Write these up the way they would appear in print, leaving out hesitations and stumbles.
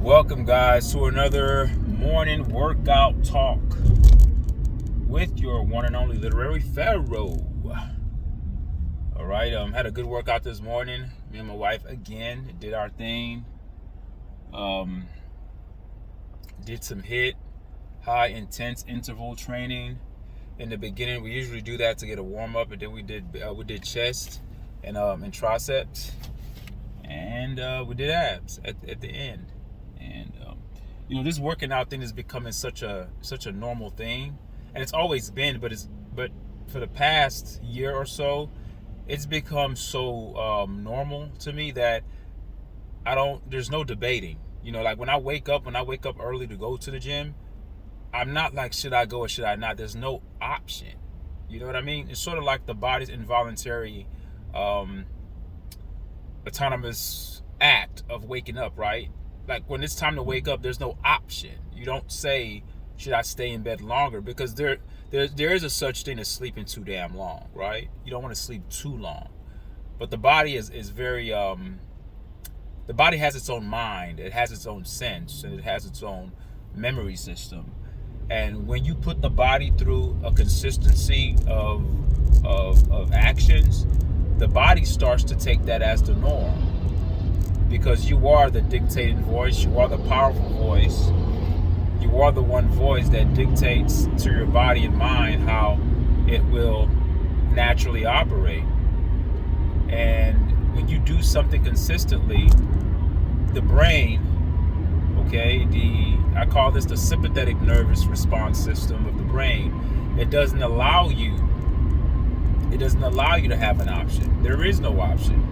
Welcome, guys, to another morning workout talk with your one and only Literary Pharaoh. All right, had a good workout this morning. Me and my wife again did our thing. Did some HIIT, high intense interval training. In the beginning, we usually do that to get a warm up, and then we did chest and triceps, and we did abs at the end. And this working out thing is becoming such a normal thing, and it's always been, but for the past year or so, it's become so normal to me that there's no debating. Like when I wake up early to go to the gym, I'm not like, should I go or should I not? There's no option. You know what I mean? It's sort of like the body's involuntary autonomous act of waking up, right? Like when it's time to wake up, there's no option. You don't say, should I stay in bed longer? Because there is a such thing as sleeping too damn long, right? You don't want to sleep too long. But the body is very, the body has its own mind, it has its own sense, and it has its own memory system. And when you put the body through a consistency of actions, the body starts to take that as the norm. Because you are the dictating voice, you are the powerful voice, you are the one voice that dictates to your body and mind how it will naturally operate. And when you do something consistently, the brain, I call this the sympathetic nervous response system of the brain, it doesn't allow you to have an option. There is no option.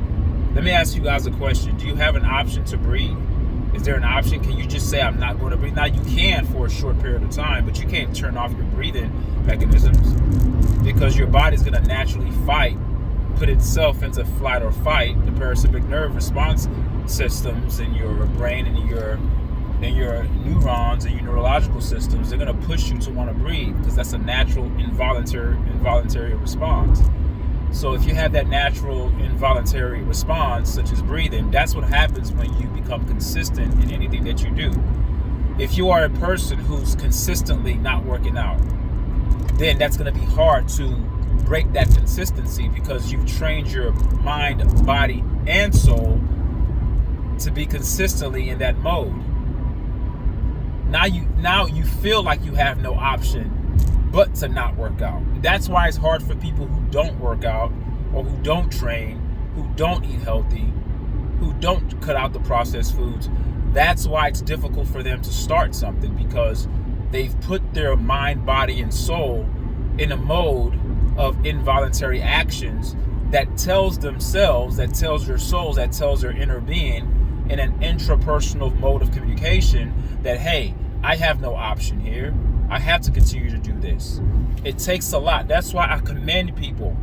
Let me ask you guys a question. Do you have an option to breathe? Is there an option? Can you just say, I'm not going to breathe? Now, you can for a short period of time, but you can't turn off your breathing mechanisms because your body's going to naturally put itself into flight or fight. The parasympathetic nerve response systems in your brain and in your neurons and your neurological systems, they're going to push you to want to breathe because that's a natural involuntary response. So if you have that natural involuntary response, such as breathing, that's what happens when you become consistent in anything that you do. If you are a person who's consistently not working out, then that's going to be hard to break that consistency because you've trained your mind, body, and soul to be consistently in that mode. Now you feel like you have no option but to not work out. That's why it's hard for people who don't work out or who don't train, who don't eat healthy, who don't cut out the processed foods. That's why it's difficult for them to start something because they've put their mind, body, and soul in a mode of involuntary actions that tells themselves, that tells your souls, that tells their inner being in an intrapersonal mode of communication that, hey, I have no option here. I have to continue to do this. It takes a lot. That's why I commend people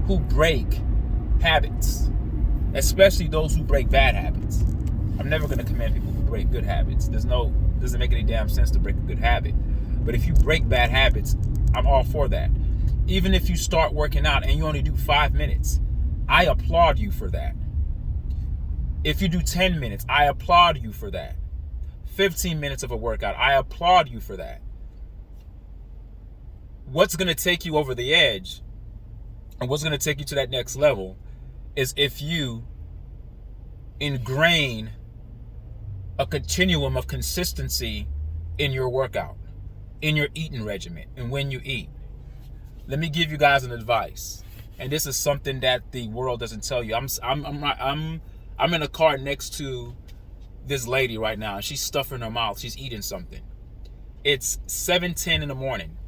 who break habits, especially those who break bad habits. I'm never going to commend people who break good habits. Doesn't make any damn sense to break a good habit. But if you break bad habits, I'm all for that. Even if you start working out and you only do 5 minutes, I applaud you for that. If you do 10 minutes, I applaud you for that. 15 minutes of a workout, I applaud you for that. What's going to take you over the edge and what's going to take you to that next level is if you ingrain a continuum of consistency in your workout, in your eating regimen, and when you eat. Let me give you guys an advice, and this is something that the world doesn't tell you. I'm in a car next to this lady right now, and she's stuffing her mouth. She's eating something. It's 7:10 in the morning.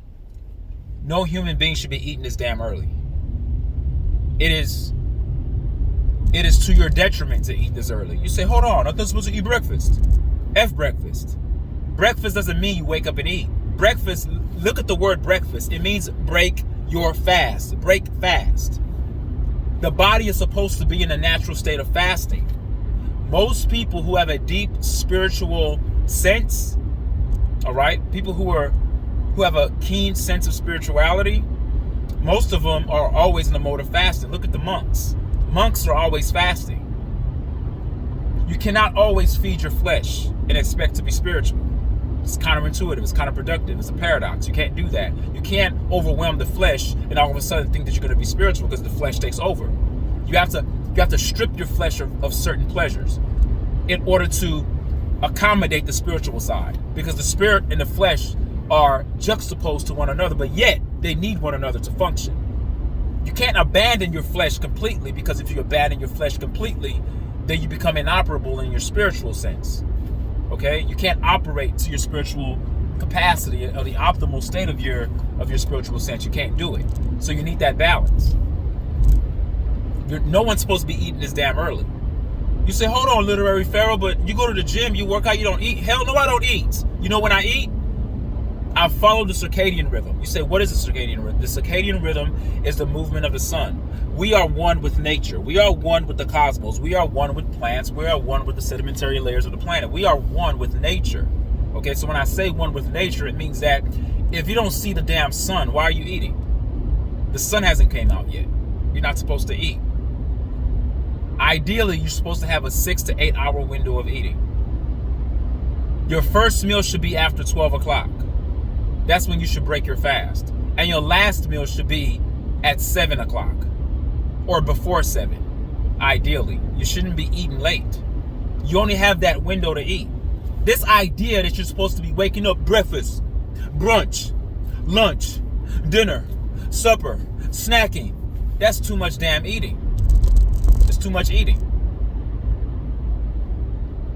No human being should be eating this damn early. It is to your detriment to eat this early. You say, hold on, I thought I was supposed to eat breakfast. F breakfast. Breakfast doesn't mean you wake up and eat. Breakfast, look at the word breakfast. It means break your fast. Break fast. The body is supposed to be in a natural state of fasting. Most people who have a deep spiritual sense, all right, people who have a keen sense of spirituality, most of them are always in the mode of fasting. Look at the monks. Monks are always fasting. You cannot always feed your flesh and expect to be spiritual. It's counterintuitive. It's counterproductive. It's a paradox. You can't do that. You can't overwhelm the flesh and all of a sudden think that you're going to be spiritual because the flesh takes over. You have to strip your flesh of certain pleasures in order to accommodate the spiritual side, because the spirit and the flesh are juxtaposed to one another, but yet they need one another to function. You can't abandon your flesh completely, because if you abandon your flesh completely, then you become inoperable in your spiritual sense. Okay? You can't operate to your spiritual capacity or the optimal state of your spiritual sense. You can't do it. So you need that balance. No one's supposed to be eating this damn early. You say, hold on, Literary Pharaoh, but you go to the gym, you work out, you don't eat. Hell no, I don't eat. You know when I eat? I follow the circadian rhythm. You say, what is the circadian rhythm? The circadian rhythm is the movement of the sun. We are one with nature. We are one with the cosmos. We are one with plants. We are one with the sedimentary layers of the planet. We are one with nature. Okay, so when I say one with nature, it means that if you don't see the damn sun, why are you eating? The sun hasn't came out yet. You're not supposed to eat. Ideally, you're supposed to have a 6 to 8 hour window of eating. Your first meal should be after 12 o'clock. That's when you should break your fast. And your last meal should be at 7 o'clock or before 7. Ideally, you shouldn't be eating late. You only have that window to eat. This idea that you're supposed to be waking up breakfast, brunch, lunch, dinner, supper, snacking, that's too much damn eating. It's too much eating.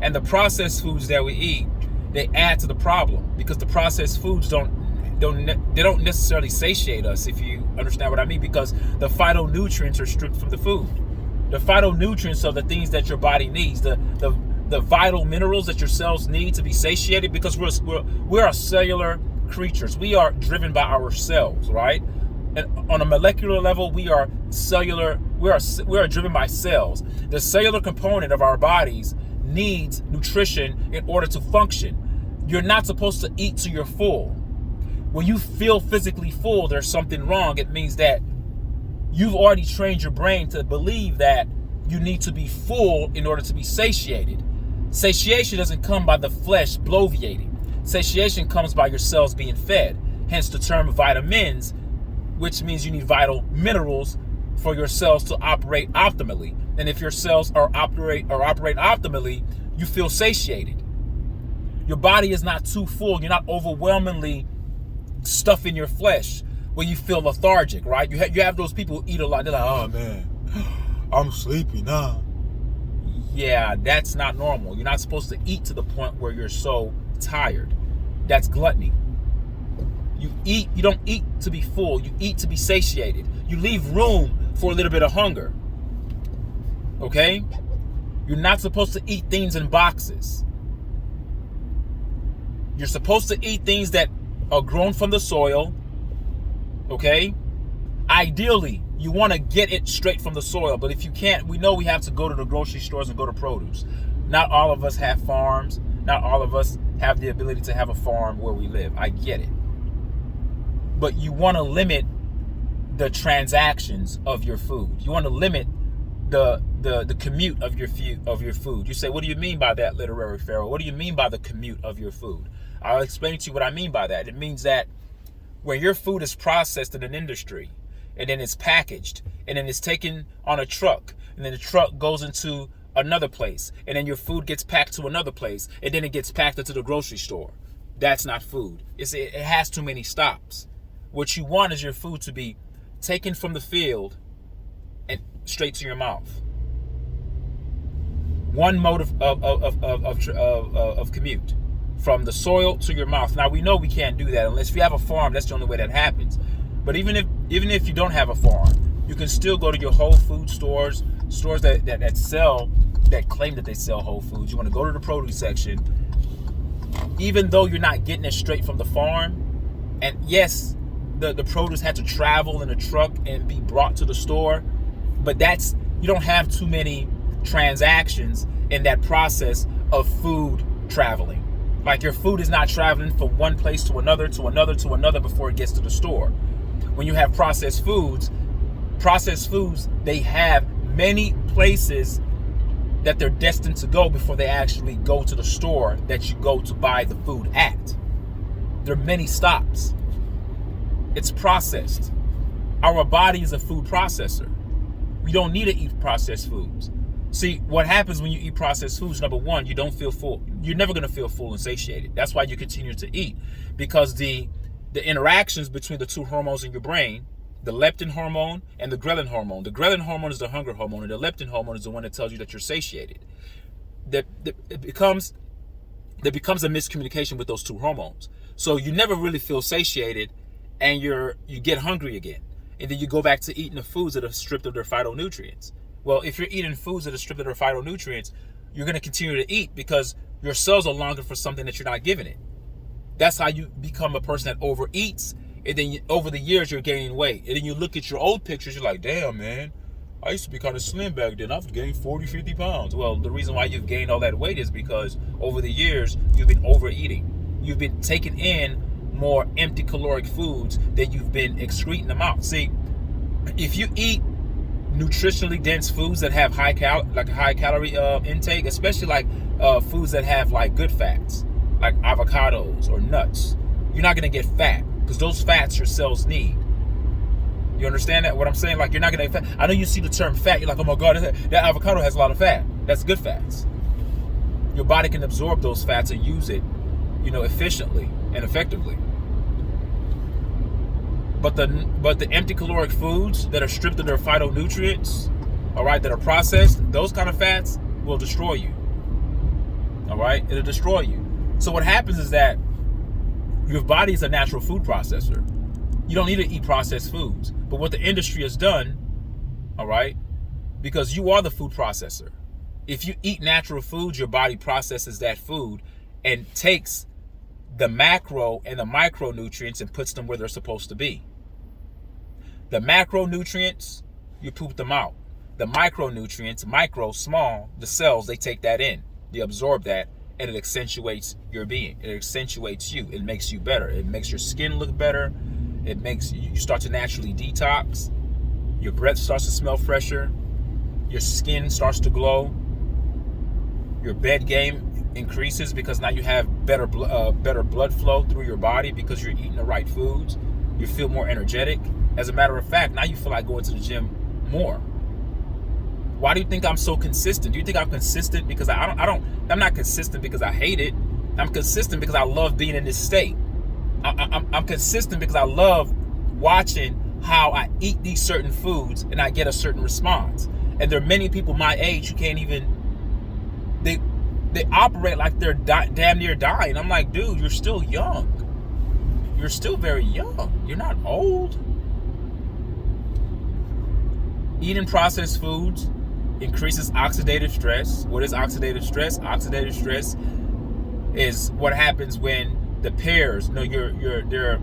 And the processed foods that we eat, they add to the problem, because the processed foods don't necessarily satiate us, if you understand what I mean, because the phytonutrients are stripped from the food. The phytonutrients are the things that your body needs, the vital minerals that your cells need to be satiated, because we're cellular creatures. We are driven by our cells, right? And on a molecular level, we are cellular. We are driven by cells. The cellular component of our bodies needs nutrition in order to function. You're not supposed to eat till you're full. When you feel physically full, there's something wrong. It means that you've already trained your brain to believe that you need to be full in order to be satiated. Satiation doesn't come by the flesh bloviating. Satiation comes by your cells being fed. Hence the term vitamins, which means you need vital minerals for your cells to operate optimally. And if your cells operate optimally, you feel satiated. Your body is not too full. You're not overwhelmingly stuffing your flesh where you feel lethargic, right? You have those people who eat a lot. They're like, oh man, I'm sleepy now. Yeah, that's not normal. You're not supposed to eat to the point where you're so tired. That's gluttony. You don't eat to be full. You eat to be satiated. You leave room for a little bit of hunger. Okay? You're not supposed to eat things in boxes. You're supposed to eat things that are grown from the soil. Okay? Ideally, you want to get it straight from the soil. But if you can't, we know we have to go to the grocery stores and go to produce. Not all of us have farms. Not all of us have the ability to have a farm where we live. I get it. But you want to limit the transactions of your food. You want to limit the commute of your food. You say, what do you mean by that, Literary Pharaoh? What do you mean by the commute of your food? I'll explain to you what I mean by that. It means that when your food is processed in an industry, and then it's packaged, and then it's taken on a truck, and then the truck goes into another place, and then your food gets packed to another place, and then it gets packed into the grocery store. That's not food. It has too many stops. What you want is your food to be taken from the field and straight to your mouth. One mode of commute, from the soil to your mouth. Now we know we can't do that unless you have a farm. That's the only way that happens. But even if you don't have a farm, you can still go to your Whole Food stores that claim that they sell Whole Foods. You want to go to the produce section, even though you're not getting it straight from the farm. And yes, the produce had to travel in a truck and be brought to the store, but you don't have too many transactions in that process of food traveling. Like your food is not traveling from one place to another before it gets to the store. When you have processed foods, they have many places that they're destined to go before they actually go to the store that you go to buy the food at. There are many stops. It's processed. Our body is a food processor. We don't need to eat processed foods. See, what happens when you eat processed foods, number one, you don't feel full. You're never going to feel full and satiated. That's why you continue to eat, because the interactions between the two hormones in your brain, the leptin hormone and the ghrelin hormone. The ghrelin hormone is the hunger hormone, and the leptin hormone is the one that tells you that you're satiated. There becomes a miscommunication with those two hormones. So you never really feel satiated, and you get hungry again. And then you go back to eating the foods that are stripped of their phytonutrients. Well, if you're eating foods that are stripped of their phytonutrients, you're going to continue to eat because your cells are longing for something that you're not giving it. That's how you become a person that overeats, and then over the years you're gaining weight. And then you look at your old pictures, you're like, damn, man, I used to be kind of slim back then. I've gained 40, 50 pounds. Well, the reason why you've gained all that weight is because over the years you've been overeating. You've been taking in more empty caloric foods than you've been excreting them out. See, if you eat nutritionally dense foods that have high calorie intake, especially like foods that have like good fats, like avocados or nuts, you're not going to get fat because those fats your cells need. You understand that? What I'm saying? Like, you're not going to get fat. I know you see the term fat, you're like, oh my God, that avocado has a lot of fat. That's good fats. Your body can absorb those fats and use it, efficiently and effectively. But the empty caloric foods that are stripped of their phytonutrients, all right, that are processed, those kind of fats will destroy you. All right, it'll destroy you. So what happens is that your body is a natural food processor. You don't need to eat processed foods. But what the industry has done, all right, because you are the food processor. If you eat natural foods, your body processes that food and takes the macro and the micronutrients and puts them where they're supposed to be. The macronutrients, you poop them out. The micronutrients, micro, small, the cells, they take that in. They absorb that, and it accentuates your being. It accentuates you. It makes you better. It makes your skin look better. It makes you start to naturally detox. Your breath starts to smell fresher. Your skin starts to glow. Your bed game increases because now you have better blood flow through your body because you're eating the right foods. You feel more energetic. As a matter of fact, now you feel like going to the gym more. Why do you think I'm so consistent? Do you think I'm consistent because I'm not consistent because I hate it. I'm consistent because I love being in this state. I'm consistent because I love watching how I eat these certain foods and I get a certain response. And there are many people my age who can't even, they operate like they're damn near dying. I'm like, dude, you're still young. You're still very young. You're not old. Eating processed foods increases oxidative stress. What is oxidative stress? Oxidative stress is what happens when the pairs, there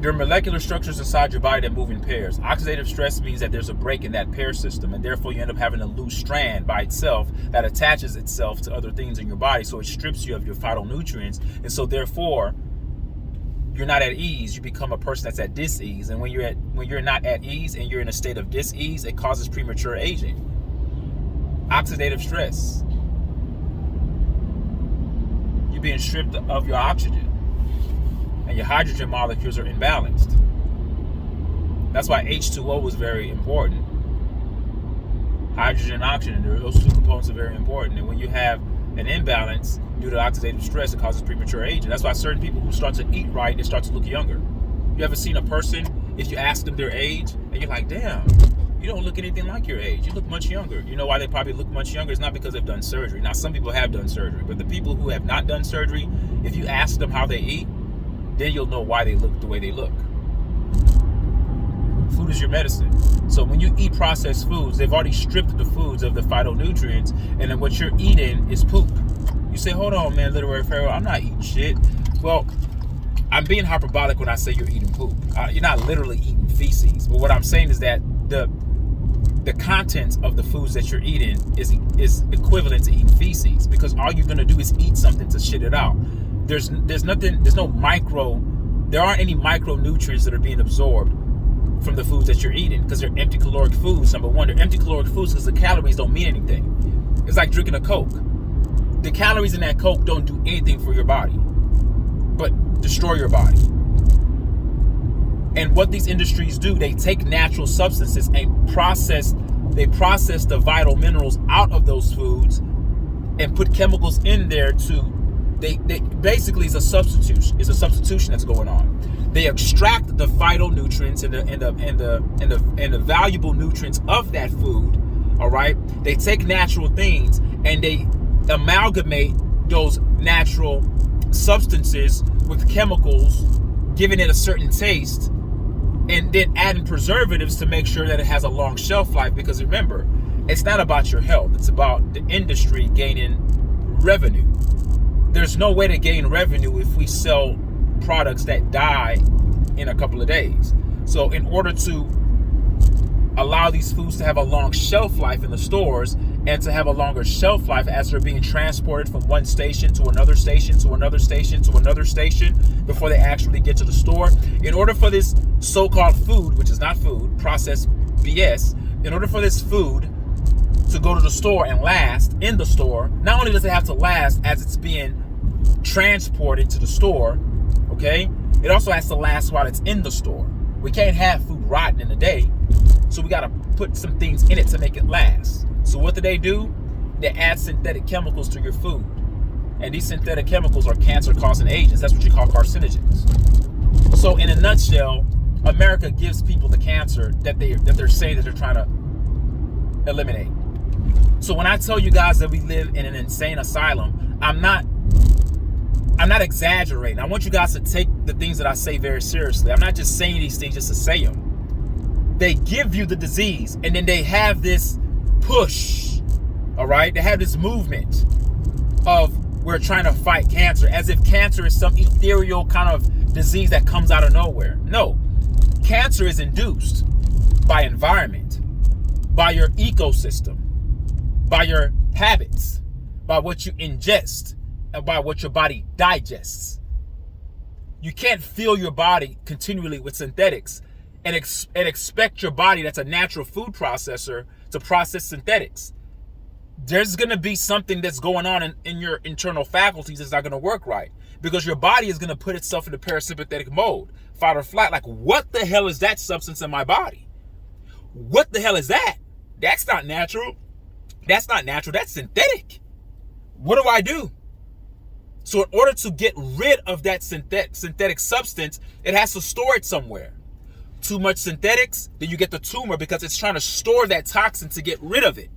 are molecular structures inside your body that move in pairs. Oxidative stress means that there's a break in that pair system, and therefore you end up having a loose strand by itself that attaches itself to other things in your body, so it strips you of your phytonutrients, and so therefore you're not at ease. You become a person that's at dis-ease, and when you're not at ease and you're in a state of dis-ease, it causes premature aging. Oxidative stress. You're being stripped of your oxygen, and your hydrogen molecules are imbalanced. That's why H2O is very important. Hydrogen and oxygen, those two components are very important. And when you have an imbalance due to oxidative stress, it causes premature aging. That's why certain people who start to eat right, they start to look younger. You ever seen a person, if you ask them their age, and you're like, damn, you don't look anything like your age. You look much younger. You know why they probably look much younger? It's not because they've done surgery. Now, some people have done surgery, but the people who have not done surgery, if you ask them how they eat, then you'll know why they look the way they look. Food is your medicine. So when you eat processed foods, they've already stripped the foods of the phytonutrients, and then what you're eating is poop. You say, hold on, man, Literary Pharaoh, I'm not eating shit. Well, I'm being hyperbolic when I say you're eating poop. You're not literally eating feces. But what I'm saying is that the contents of the foods that you're eating is equivalent to eating feces, because all you're going to do is eat something to shit it out. There aren't any micronutrients that are being absorbed from the foods that you're eating, because they're empty caloric foods. Number one, they're empty caloric foods because the calories don't mean anything. It's like drinking a Coke. The calories in that Coke don't do anything for your body, but destroy your body. And what these industries do, they take natural substances and process the vital minerals out of those foods and put chemicals in there they basically it's a substitution. It's a substitution that's going on. They extract the phytonutrients and the valuable nutrients of that food. All right. They take natural things and they amalgamate those natural substances with chemicals, giving it a certain taste, and then adding preservatives to make sure that it has a long shelf life. Because remember, it's not about your health. It's about the industry gaining revenue. There's no way to gain revenue if we sell products that die in a couple of days. So in order to allow these foods to have a long shelf life in the stores and to have a longer shelf life as they're being transported from one station to another station to another station to another station before they actually get to the store, in order for this so-called food, which is not food, processed BS, in order for this food to go to the store and last in the store, not only does it have to last as it's being transported to the store, okay, it also has to last while it's in the store. We can't have food rotten in a day, so we got to put some things in it to make it last. So what do? They add synthetic chemicals to your food, and these synthetic chemicals are cancer-causing agents. That's what you call carcinogens. So in a nutshell, America gives people the cancer that they're saying that they're trying to eliminate. So when I tell you guys that we live in an insane asylum, I'm not exaggerating. I want you guys to take the things that I say very seriously. I'm not just saying these things just to say them. They give you the disease, and then they have this push, all right? They have this movement of we're trying to fight cancer, as if cancer is some ethereal kind of disease that comes out of nowhere. No, cancer is induced by environment, by your ecosystem, by your habits, by what you ingest, and by what your body digests. You can't fill your body continually with synthetics and expect your body that's a natural food processor to process synthetics. There's going to be something that's going on in your internal faculties that's not going to work right, because your body is going to put itself into parasympathetic mode, fight or flight. Like, what the hell is that substance in my body? What the hell is that? That's not natural. That's not natural. That's synthetic. What do I do? So in order to get rid of that synthetic substance, it has to store it somewhere. Too much synthetics, then you get the tumor, because it's trying to store that toxin to get rid of it.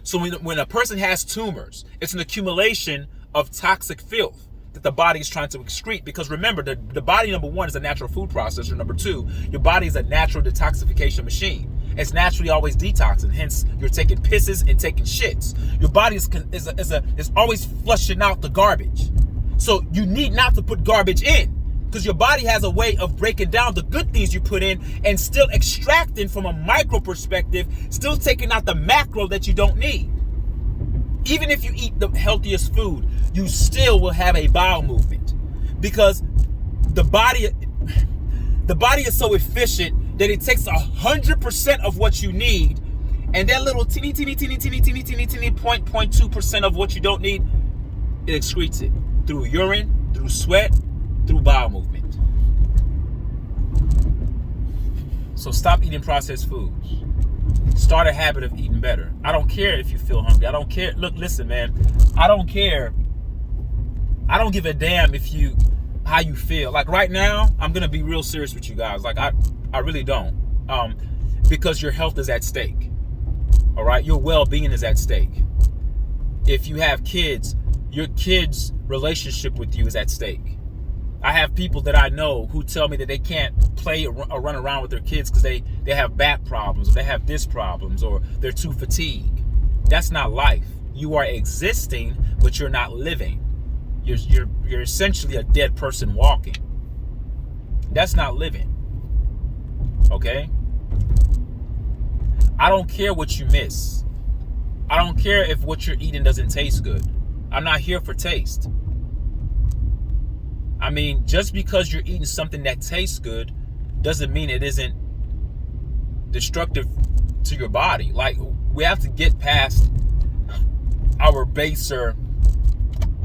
So when a person has tumors, it's an accumulation of toxic filth that the body is trying to excrete. Because remember, the body, number one, is a natural food processor. Number two, your body is a natural detoxification machine. It's naturally always detoxing. Hence, you're taking pisses and taking shits. Your body is always flushing out the garbage. So you need not to put garbage in, because your body has a way of breaking down the good things you put in and still extracting from a micro perspective, still taking out the macro that you don't need. Even if you eat the healthiest food, you still will have a bowel movement, because the body is so efficient that it takes 100% of what you need, and that little teeny 0.2% of what you don't need, it excretes it through urine, through sweat, through bowel movement. So stop eating processed foods. Start a habit of eating better. I don't care if you feel hungry. I don't care. Look, listen, man. I don't care. I don't give a damn how you feel. Like right now, I'm gonna be real serious with you guys. Like I really don't. Because your health is at stake. All right, your well-being is at stake. If you have kids, your kids' relationship with you is at stake. I have people that I know who tell me that they can't play or run around with their kids because they have back problems, or they have disc problems, or they're too fatigued. That's not life. You are existing, but you're not living. You're essentially a dead person walking. That's not living. Okay? I don't care what you miss. I don't care if what you're eating doesn't taste good. I'm not here for taste. I mean, just because you're eating something that tastes good doesn't mean it isn't destructive to your body. Like, we have to get past our baser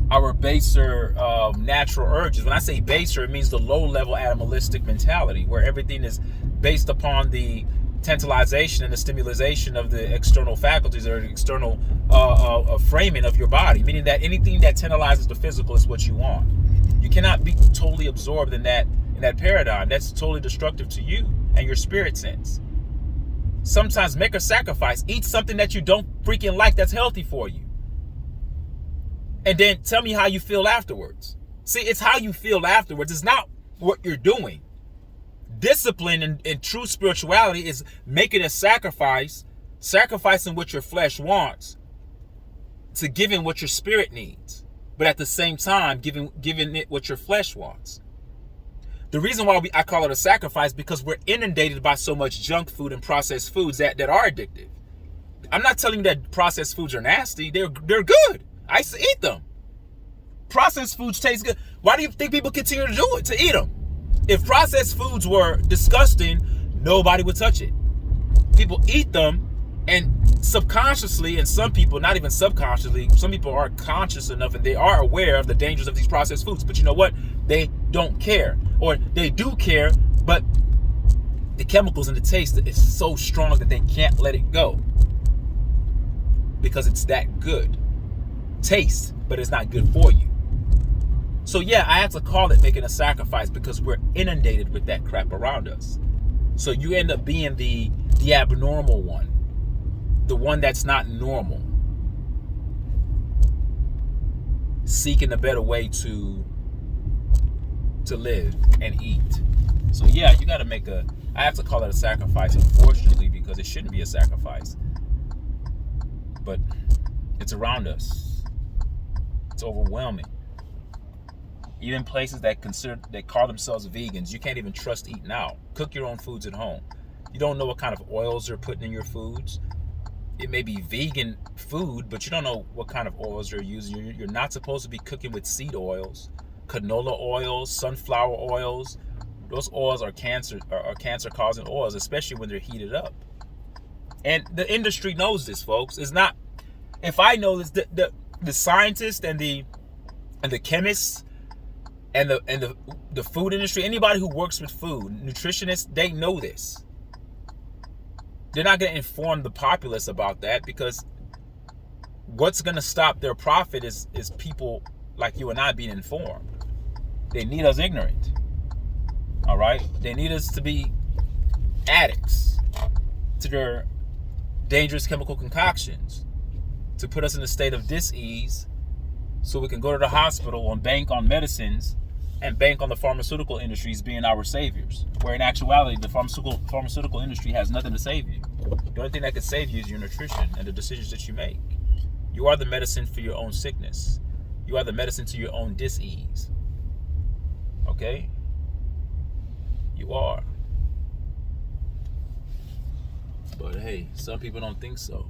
natural urges. When I say baser, it means the low-level animalistic mentality, where everything is based upon the tantalization and the stimulation of the external faculties or the external framing of your body, meaning that anything that tantalizes the physical is what you want. You cannot be totally absorbed in that paradigm. That's totally destructive to you and your spirit sense. Sometimes make a sacrifice. Eat something that you don't freaking like that's healthy for you. And then tell me how you feel afterwards. See, it's how you feel afterwards. It's not what you're doing. Discipline and true spirituality is making a sacrifice, sacrificing what your flesh wants to giving what your spirit needs. But at the same time, giving it what your flesh wants. The reason why I call it a sacrifice, because we're inundated by so much junk food and processed foods that are addictive. I'm not telling you that processed foods are nasty. They're good. I used to eat them. Processed foods taste good. Why do you think people continue to do it, to eat them? If processed foods were disgusting, nobody would touch it. People eat them, and subconsciously, and some people, not even subconsciously, some people are conscious enough and they are aware of the dangers of these processed foods. But you know what? They don't care. Or they do care, but the chemicals in the taste is so strong that they can't let it go. Because it's that good. Taste, but it's not good for you. So yeah, I have to call it making a sacrifice, because we're inundated with that crap around us. So you end up being the abnormal one. The one that's not normal. Seeking a better way to live and eat. So yeah, you gotta I have to call it a sacrifice, unfortunately, because it shouldn't be a sacrifice. But it's around us. It's overwhelming. Even places that call themselves vegans, you can't even trust eating out. Cook your own foods at home. You don't know what kind of oils they're putting in your foods. It may be vegan food, but you don't know what kind of oils they're using. You're not supposed to be cooking with seed oils, canola oils, sunflower oils. Those oils are cancer-causing oils, especially when they're heated up. And the industry knows this, folks. It's not. If I know this, the scientists and the chemists and the food industry, anybody who works with food, nutritionists, they know this. They're not going to inform the populace about that, because what's going to stop their profit is people like you and I being informed. They need us ignorant. All right? They need us to be addicts to their dangerous chemical concoctions, to put us in a state of dis-ease so we can go to the hospital and bank on medicines and bank on the pharmaceutical industries being our saviors, where in actuality the pharmaceutical industry has nothing to save you. The only thing that can save you is your nutrition and the decisions that you make. You are the medicine for your own sickness. You are the medicine to your own dis-ease. Okay? You are. But hey, some people don't think so.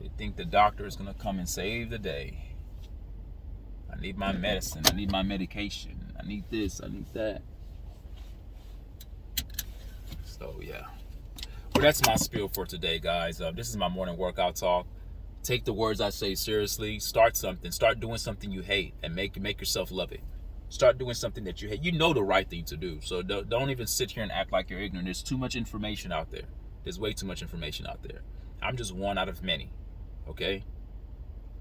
They think the doctor is going to come and save the day. I need my medicine. I need my medication. I need this. I need that. So, yeah. Well, that's my spiel for today, guys. This is my morning workout talk. Take the words I say seriously. Start something. Start doing something you hate and make yourself love it. Start doing something that you hate. You know the right thing to do. So don't even sit here and act like you're ignorant. There's too much information out there. There's way too much information out there. I'm just one out of many. Okay?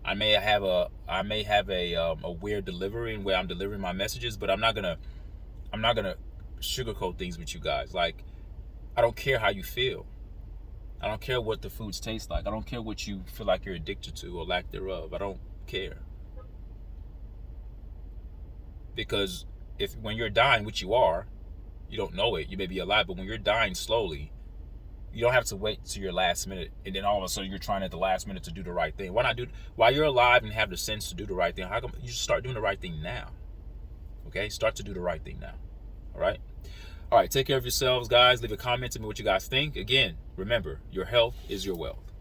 I may have a weird delivery in where I'm delivering my messages, but I'm not gonna sugarcoat things with you guys. Like, I don't care how you feel. I don't care what the foods taste like. I don't care what you feel like you're addicted to or lack thereof. I don't care. Because when you're dying, which you are, you don't know it. You may be alive, but when you're dying slowly, you don't have to wait till your last minute, and then all of a sudden you're trying at the last minute to do the right thing. Why not while you're alive and have the sense to do the right thing? How come you just start doing the right thing now? Okay, start to do the right thing now. All right, take care of yourselves, guys. Leave a comment to me what you guys think. Again, remember, your health is your wealth.